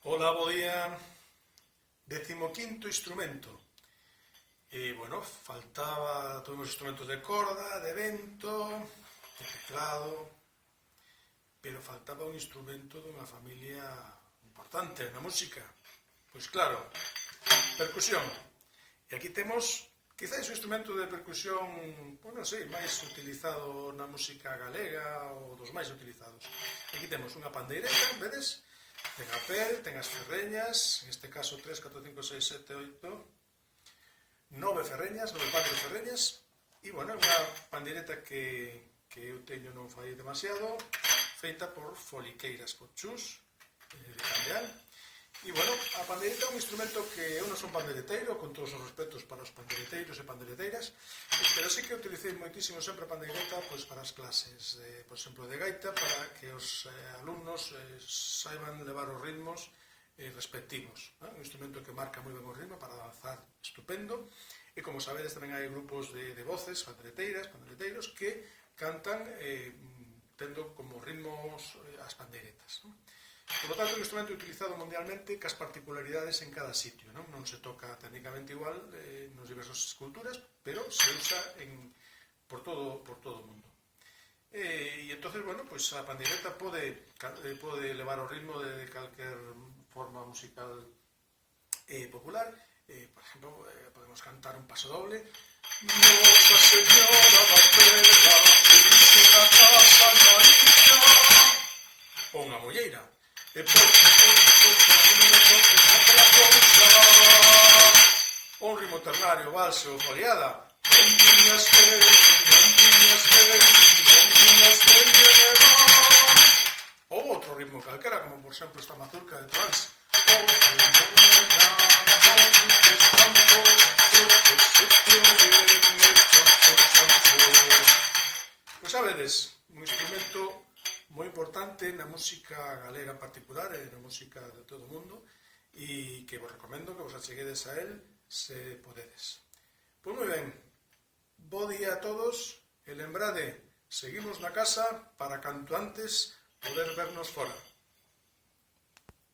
Ola, bo día. 15º instrumento. Bueno, faltaba todos os instrumentos de corda, de vento, de teclado, pero faltaba un instrumento dunha familia importante na música. Pois claro, percusión. E aquí temos, quizáis, o instrumento de percusión, non sei, máis utilizado na música galega ou dos máis utilizados. Aquí temos unha pandeireta, vedes? Ten a pel, ten as ferreñas, en este caso 3, 4, 5, 6, 7, 8, 9 ferreñas, 9 pares de ferreñas, e, bueno, é unha pandeireta que eu teño non fai demasiado, feita por foliqueiras, por chus, de Candeal. E, bueno, a pandeireta é un instrumento que eu non son pandeireteiro, con todos os respetos para os pandeireteiros e pandeireteiras, pero sí que utilicei moitísimo sempre a pandeireta pois, para as clases, por exemplo, de gaita, para que os alumnos saiban levar os ritmos respectivos. Un instrumento que marca moi ben o ritmo para danzar estupendo, e como sabedes tamén hai grupos de voces, pandeireteiros, que cantan tendo como ritmos as pandeiretas. Por lo tanto, é un instrumento utilizado mundialmente cas particularidades en cada sitio. Non se toca técnicamente igual nos diversas culturas, pero se usa por todo o mundo. E entonces, bueno, pues a pandeireta pode levar o ritmo de calquer forma musical popular. Por exemplo, podemos cantar un paso doble. Nosa Señora da Pega, unha casa marina, ou unha molleira. E un ritmo ternario, valse ou foliada. Ou outro ritmo calquera, como por exemplo esta mazurca de trance. Pois sabedes, un instrumento moi importante na música galega en particular e na música de todo o mundo, e que vos recomendo que vos acheguedes a él se podedes. Pois moi ben, bo día a todos e lembrade, seguimos na casa para canto antes poder vernos fora.